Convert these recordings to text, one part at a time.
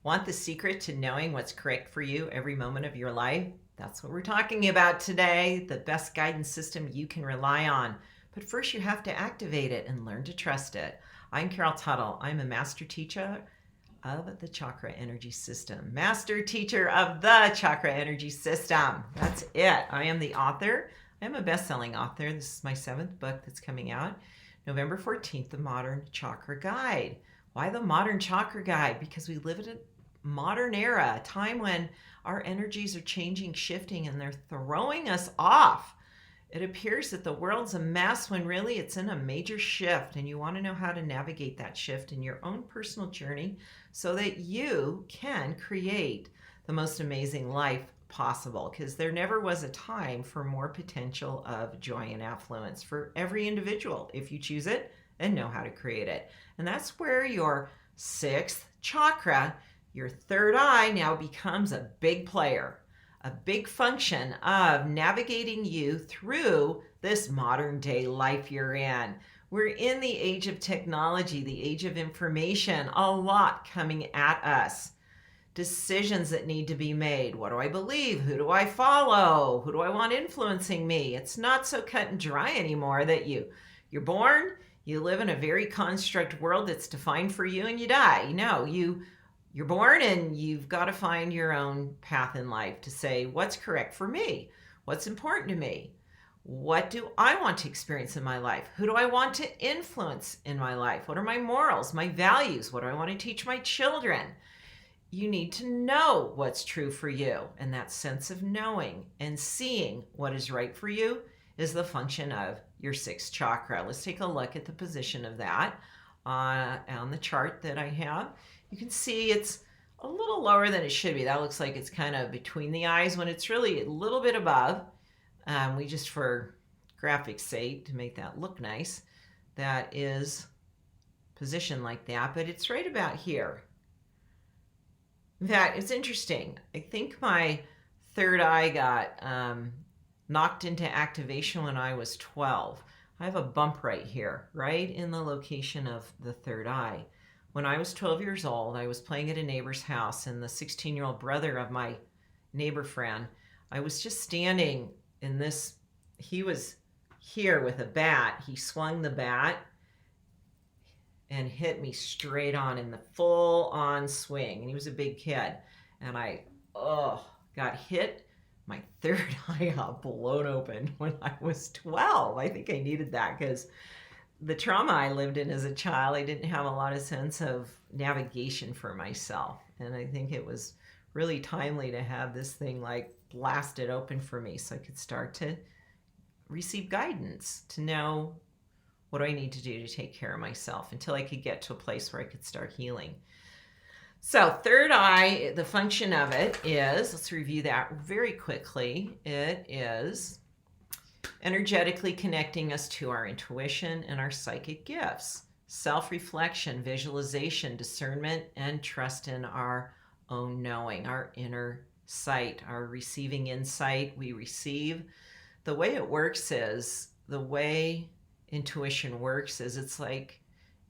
Want the secret to knowing what's correct for you every moment of your life? That's what we're talking about today, the best guidance system you can rely on. But first you have to activate it and learn to trust it. I'm Carol Tuttle. I'm a master teacher of the chakra energy system. Master teacher of the chakra energy system. That's it. I am the author. I'm a bestselling author. This is my 7th book that's coming out November 14th, The Modern Chakra Guide. Why the Modern Chakra Guide? Because we live in a modern era, a time when our energies are changing, shifting, and they're throwing us off. It appears that the world's a mess when really it's in a major shift, and you want to know how to navigate that shift in your own personal journey so that you can create the most amazing life possible, because there never was a time for more potential of joy and affluence for every individual if you choose it and know how to create it. And that's where your 6th chakra, your third eye, now becomes a big player, a big function of navigating you through this modern day life you're in. We're in the age of technology, the age of information, a lot coming at us. Decisions that need to be made. What do I believe? Who do I follow? Who do I want influencing me? It's not so cut and dry anymore that you're born, you live in a very construct world that's defined for you, and you die. No, you're born and you've got to find your own path in life to say, what's correct for me? What's important to me? What do I want to experience in my life? Who do I want to influence in my life? What are my morals, my values? What do I want to teach my children? You need to know what's true for you. And that sense of knowing and seeing what is right for you is the function of your 6th chakra. Let's take a look at the position of that on the chart that I have. You can see it's a little lower than it should be. That looks like it's kind of between the eyes when it's really a little bit above. We just, for graphics sake, to make that look nice, that is positioned like that, but it's right about here. In fact, it's interesting. I think my third eye got knocked into activation when I was 12. I have a bump right here, right in the location of the third eye. When I was 12 years old, I was playing at a neighbor's house, and the 16-year-old brother of my neighbor friend, I was just standing in this, he was here with a bat. He swung the bat and hit me straight on in the full-on swing. And he was a big kid. And I got hit. My third eye got blown open when I was 12. I think I needed that because the trauma I lived in as a child, I didn't have a lot of sense of navigation for myself. And I think it was really timely to have this thing like blasted open for me so I could start to receive guidance, to know what do I need to do to take care of myself until I could get to a place where I could start healing. So third eye, the function of it is, let's review that very quickly. It is energetically connecting us to our intuition and our psychic gifts, self-reflection, visualization, discernment, and trust in our own knowing, our inner sight, our receiving insight we receive. The way it works is, the way intuition works is, it's like,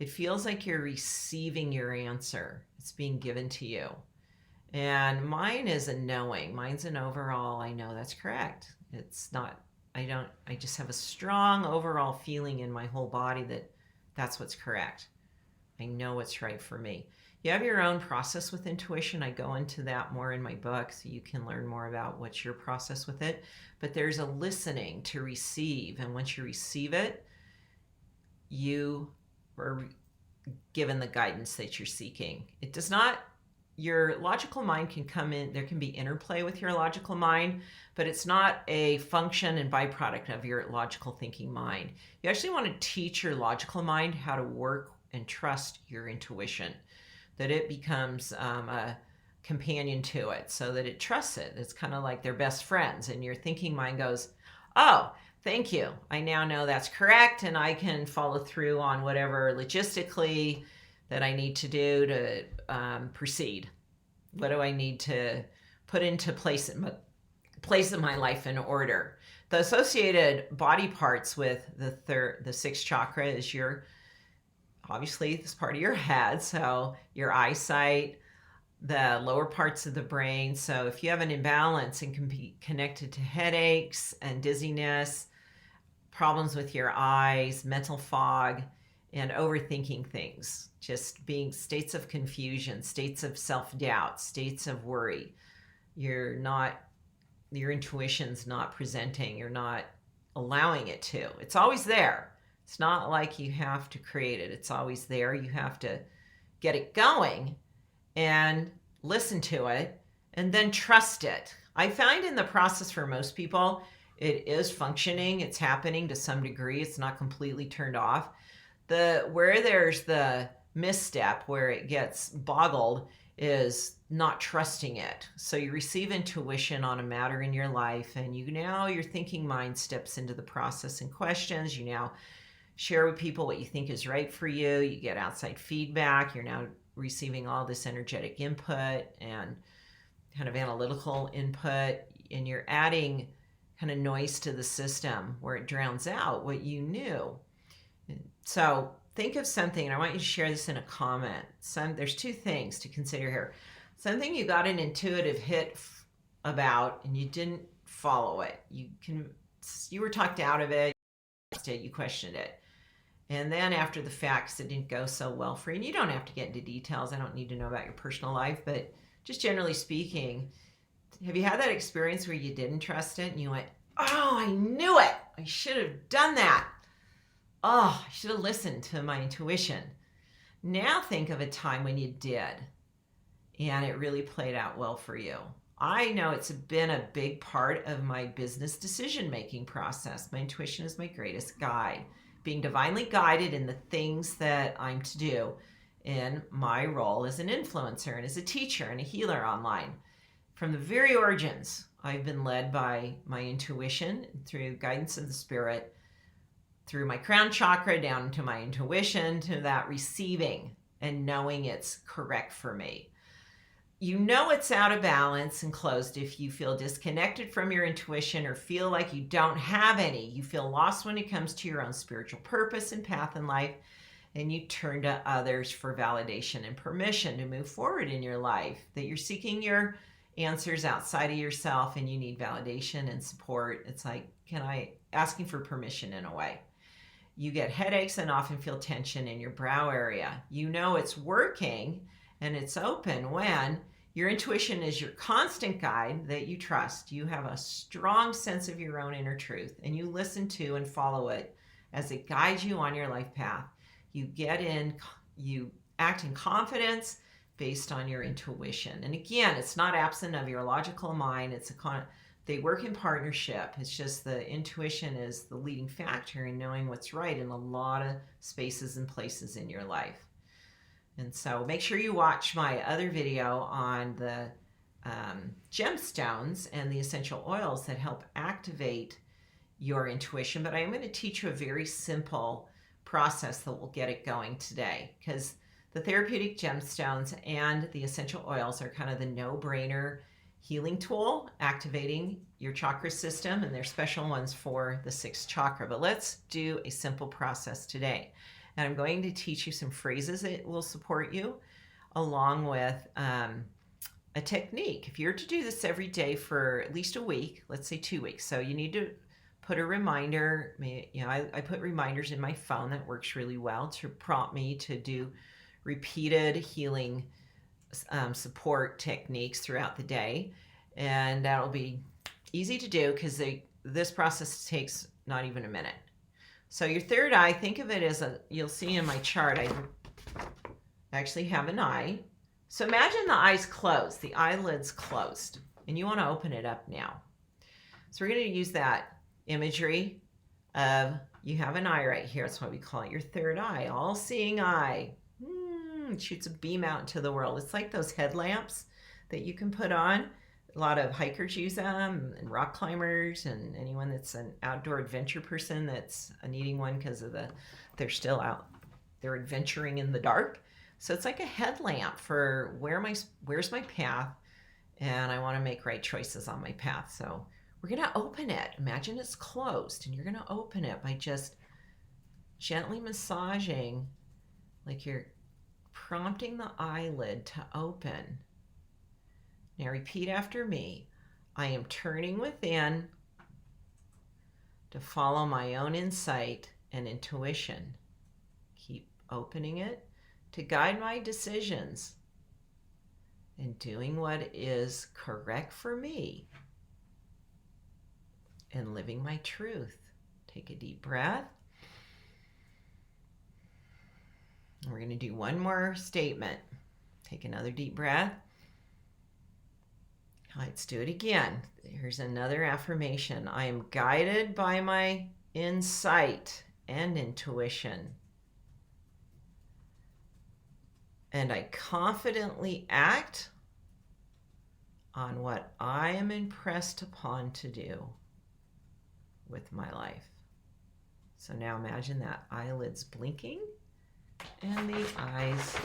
it feels like you're receiving your answer. It's being given to you. And mine is a knowing. Mine's an overall, I know that's correct. It's not, I just have a strong overall feeling in my whole body that that's what's correct. I know what's right for me. You have your own process with intuition. I go into that more in my book, so you can learn more about what's your process with it. But there's a listening to receive. And once you receive it, you are given the guidance that you're seeking. It does not, your logical mind can come in, there can be interplay with your logical mind, but it's not a function and byproduct of your logical thinking mind. You actually want to teach your logical mind how to work and trust your intuition, that it becomes a companion to it, so that it trusts it. It's kind of like they're best friends, and your thinking mind goes, oh, thank you. I now know that's correct, and I can follow through on whatever logistically that I need to do to proceed. What do I need to put into place in my life in order? The associated body parts with the 6th chakra is obviously this part of your head, so your eyesight, the lower parts of the brain. So if you have an imbalance, it can be connected to headaches and dizziness, problems with your eyes, mental fog, and overthinking things, just being states of confusion, states of self-doubt, states of worry. Your intuition's not presenting, you're not allowing it to. It's always there. It's not like you have to create it. It's always there. You have to get it going and listen to it and then trust it. I find in the process for most people, it is functioning. It's happening to some degree. It's not completely turned off. Where there's the misstep, where it gets boggled, is not trusting it. So you receive intuition on a matter in your life, and your thinking mind steps into the process and questions. You now share with people what you think is right for you. You get outside feedback. You're now receiving all this energetic input and kind of analytical input, and you're adding kind of noise to the system where it drowns out what you knew. So think of something, and I want you to share this in a comment. There's two things to consider here. Something you got an intuitive hit about and you didn't follow it. You were talked out of it, you questioned it. And then after the facts, it didn't go so well for you. And you don't have to get into details. I don't need to know about your personal life, but just generally speaking, have you had that experience where you didn't trust it and you went, oh, I knew it. I should have done that. Oh, I should have listened to my intuition. Now think of a time when you did and it really played out well for you. I know it's been a big part of my business decision-making process. My intuition is my greatest guide. Being divinely guided in the things that I'm to do in my role as an influencer and as a teacher and a healer online. From the very origins, I've been led by my intuition through guidance of the spirit, through my crown chakra down to my intuition, to that receiving and knowing it's correct for me. You know it's out of balance and closed if you feel disconnected from your intuition or feel like you don't have any. You feel lost when it comes to your own spiritual purpose and path in life, and you turn to others for validation and permission to move forward in your life, that you're seeking your answers outside of yourself and you need validation and support. It's like, asking for permission in a way. You get headaches and often feel tension in your brow area. You know it's working and it's open when your intuition is your constant guide that you trust. You have a strong sense of your own inner truth and you listen to and follow it as it guides you on your life path. You act in confidence based on your intuition. And again, it's not absent of your logical mind. They work in partnership. It's just the intuition is the leading factor in knowing what's right in a lot of spaces and places in your life. And so make sure you watch my other video on the gemstones and the essential oils that help activate your intuition. But I am going to teach you a very simple process that will get it going today, because the therapeutic gemstones and the essential oils are kind of the no-brainer healing tool, activating your chakra system, and they're special ones for the sixth chakra. But let's do a simple process today. And I'm going to teach you some phrases that will support you, along with a technique. If you're to do this every day for at least a week, let's say 2 weeks, so you need to put a reminder. I put reminders in my phone that works really well to prompt me to do repeated healing support techniques throughout the day. And that'll be easy to do because this process takes not even a minute. So your third eye, think of it as you'll see in my chart, I actually have an eye. So imagine the eye's closed, the eyelid's closed, and you want to open it up now. So we're going to use that imagery of you have an eye right here. That's why we call it your third eye, all-seeing eye. It shoots a beam out into the world. It's like those headlamps that you can put on. A lot of hikers use them, and rock climbers, and anyone that's an outdoor adventure person that's needing one because they're still out. They're adventuring in the dark. So it's like a headlamp for where's my path, and I want to make right choices on my path. So we're going to open it. Imagine it's closed, and you're going to open it by just gently massaging, like you're prompting the eyelid to open. Now repeat after me. I am turning within to follow my own insight and intuition. Keep opening it to guide my decisions and doing what is correct for me and living my truth. Take a deep breath. We're going to do one more statement. Take another deep breath. Let's do it again. Here's another affirmation. I am guided by my insight and intuition, and I confidently act on what I am impressed upon to do with my life. So now imagine that eyelids blinking and the eyes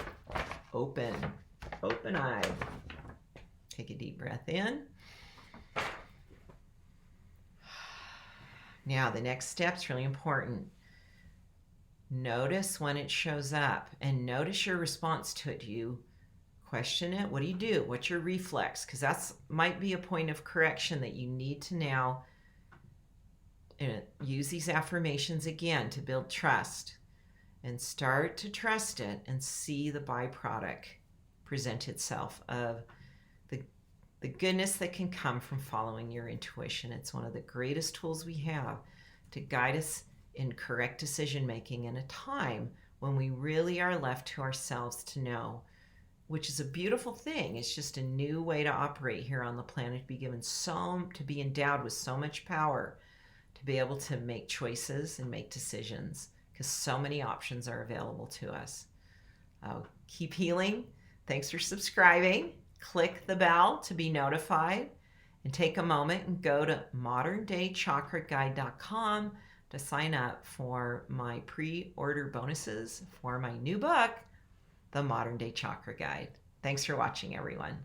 open, open-eyed. Take a deep breath in. Now the next step's really important. Notice when it shows up and notice your response to it. Do you question it? What do you do? What's your reflex? Because that's might be a point of correction that you need to now use these affirmations again to build trust and start to trust it and see the byproduct present itself of the goodness that can come from following your intuition. It's one of the greatest tools we have to guide us in correct decision making in a time when we really are left to ourselves to know, which is a beautiful thing. It's just a new way to operate here on the planet, to be given to be endowed with so much power, to be able to make choices and make decisions, because so many options are available to us. Keep healing. Thanks for subscribing. Click the bell to be notified, and take a moment and go to moderndaychakraguide.com to sign up for my pre-order bonuses for my new book, The Modern Day Chakra Guide. Thanks for watching, everyone.